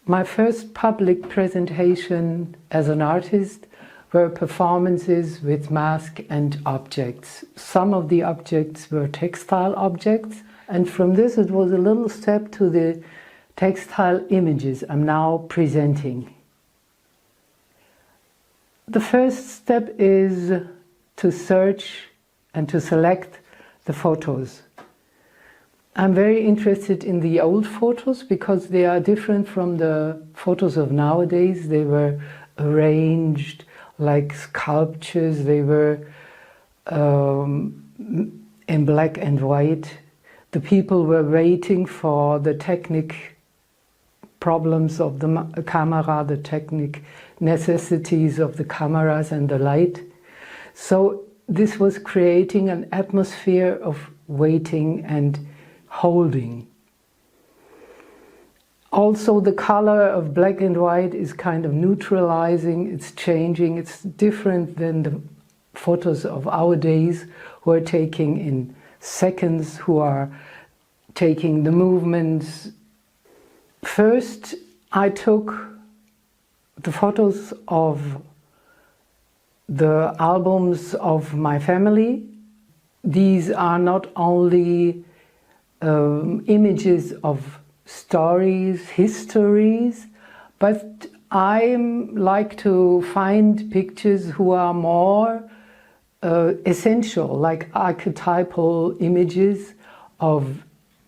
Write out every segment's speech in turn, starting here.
My first public presentation as an artist were performances with mask and objects. Some of the objects were textile objects, and from this it was a little step to the textile images I'm now presenting. The first step is to search and to select the photos. I'm very interested in the old photos because they are different from the photos of nowadays. They were arranged like sculptures. They were in black and white. The people were waiting for the technic problems of the camera, the technic necessities of the cameras and the light. So this was creating an atmosphere of waiting and holding. Also, the color of black and white is kind of neutralizing, it's changing, it's different than the photos of our days who are taking in seconds, who are taking the movements. First, I took the photos of the albums of my family. These are not only images of stories, histories, but I like to find pictures who are more essential, like archetypal images of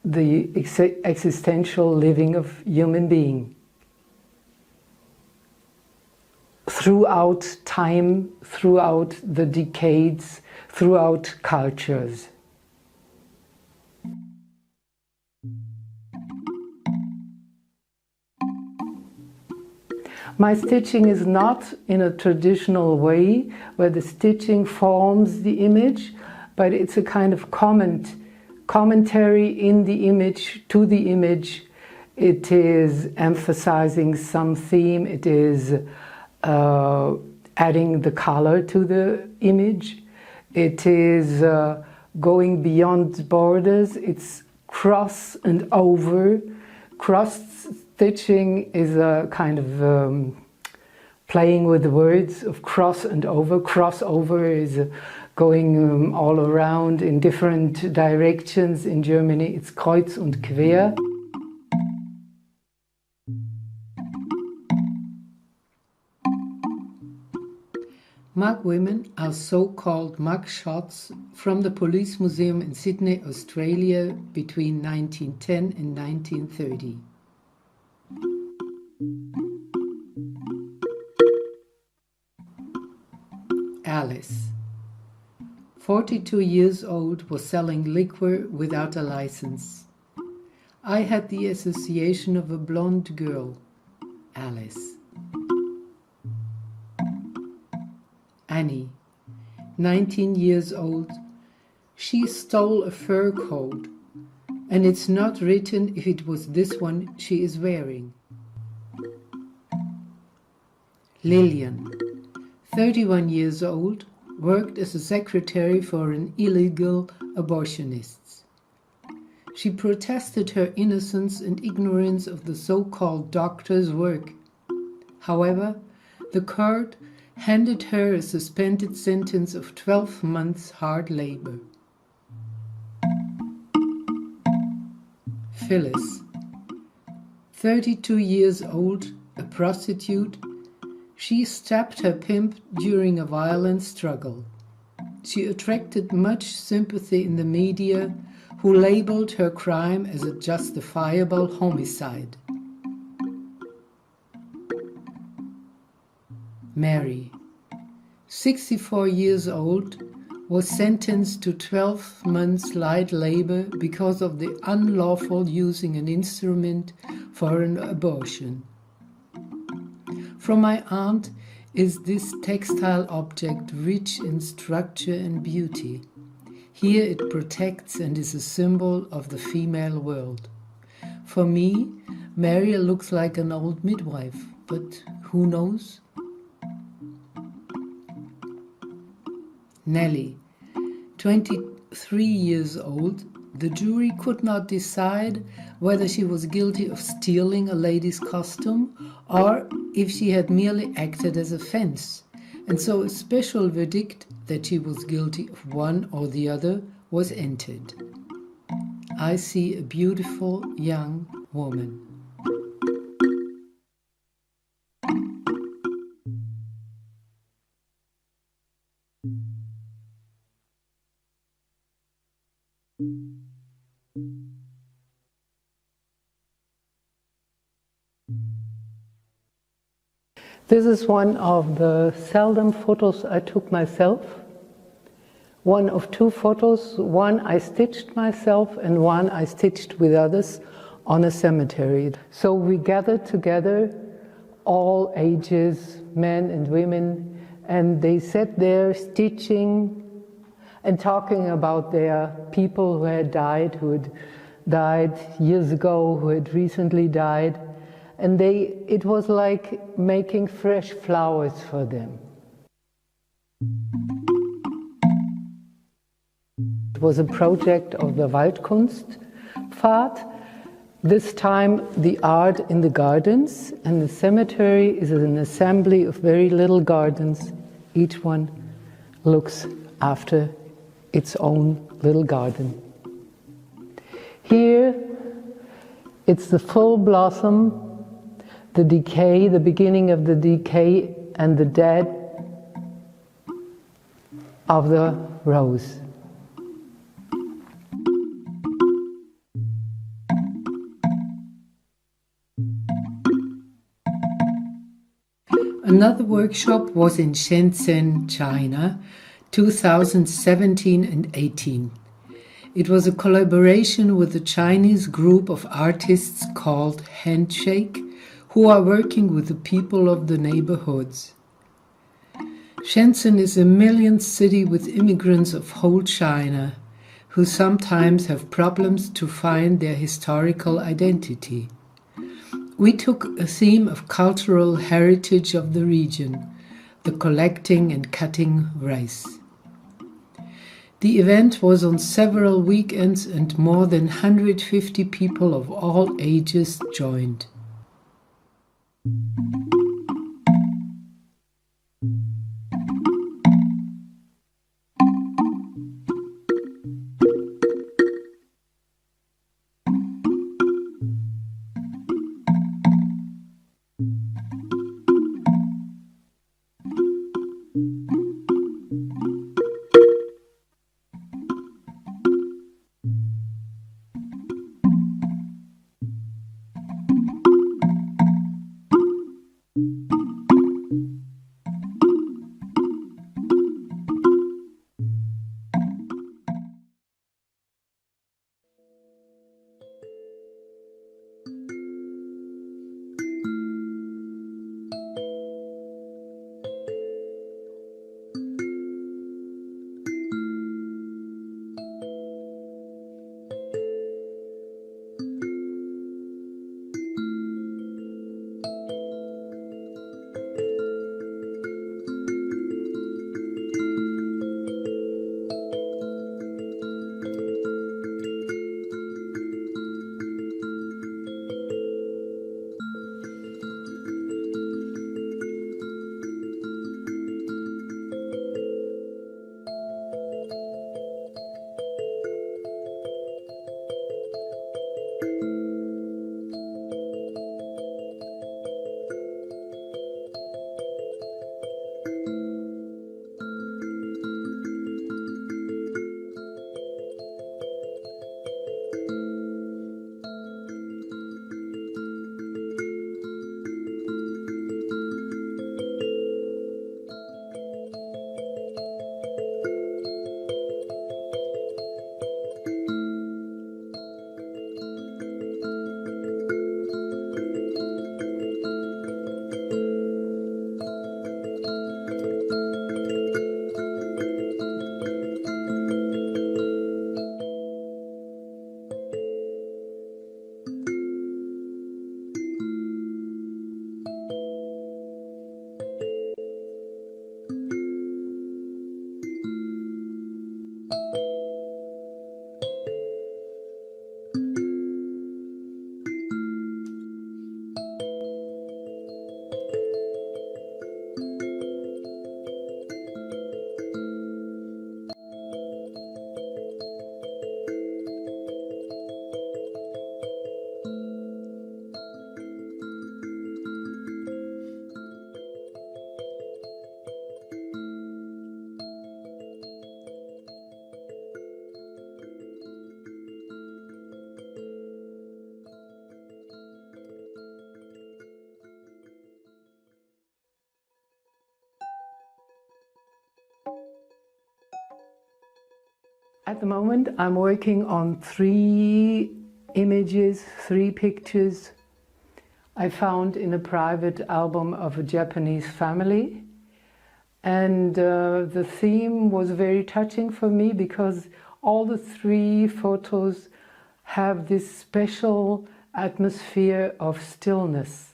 the existential living of human being. Throughout time, throughout the decades, throughout cultures. My stitching is not in a traditional way where the stitching forms the image, but it's a kind of commentary in the image, to the image. It is emphasizing some theme, it is adding the color to the image, it is going beyond borders, it's cross and over. Cross stitching is a kind of playing with the words of cross and over. Crossover is going all around in different directions. In Germany it's Kreuz und Quer. Mug women are so-called mug shots from the Police Museum in Sydney, Australia between 1910 and 1930. Alice, 42 years old, was selling liquor without a license. I had the association of a blonde girl, Alice. Annie, 19 years old, she stole a fur coat, and it's not written if it was this one she is wearing. Lillian, 31 years old, worked as a secretary for an illegal abortionist. She protested her innocence and ignorance of the so-called doctor's work. However, the court handed her a suspended sentence of 12 months hard labor. Phyllis, 32 years old, a prostitute, she stabbed her pimp during a violent struggle. She attracted much sympathy in the media, who labeled her crime as a justifiable homicide. Mary, 64 years old, was sentenced to 12 months light labor because of the unlawful using an instrument for an abortion. From my aunt is this textile object rich in structure and beauty. Here it protects and is a symbol of the female world. For me, Mary looks like an old midwife, but who knows? Nellie, 23 years old, The jury could not decide whether she was guilty of stealing a lady's costume or if she had merely acted as a fence, and so a special verdict that she was guilty of one or the other was entered. I see a beautiful young woman. This is one of the seldom photos I took myself. One of two photos, one I stitched myself and one I stitched with others on a cemetery. So we gathered together, all ages, men and women, and they sat there stitching and talking about their people who had died years ago, who had recently died. And it was like making fresh flowers for them. It was a project of the Waldkunstpfad. This time the art in the gardens, and the cemetery is an assembly of very little gardens. Each one looks after its own little garden. Here it's the full blossom, the decay, the beginning of the decay and the dead of the rose. Another workshop was in Shenzhen, China, 2017 and 18. It was a collaboration with a Chinese group of artists called Handshake, who are working with the people of the neighborhoods. Shenzhen is a million city with immigrants of whole China, who sometimes have problems to find their historical identity. We took a theme of cultural heritage of the region, the collecting and cutting race. The event was on several weekends and more than 150 people of all ages joined. At the moment, I'm working on 3 images, 3 pictures I found in a private album of a Japanese family. And the theme was very touching for me because all the 3 photos have this special atmosphere of stillness.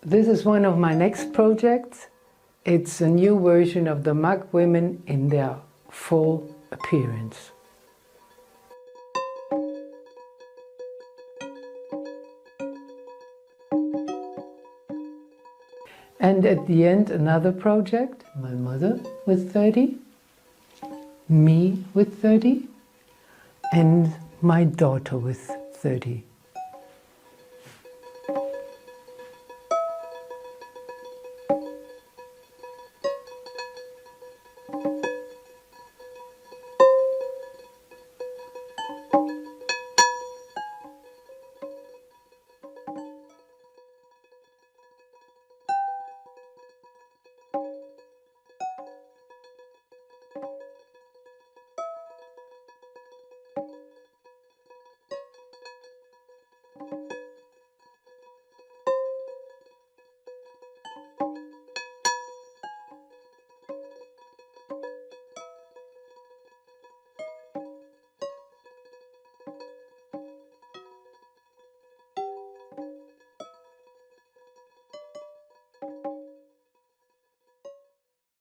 This is one of my next projects. It's a new version of the mug women in their full appearance. And at the end, another project, my mother with 30, me with 30, and my daughter with 30.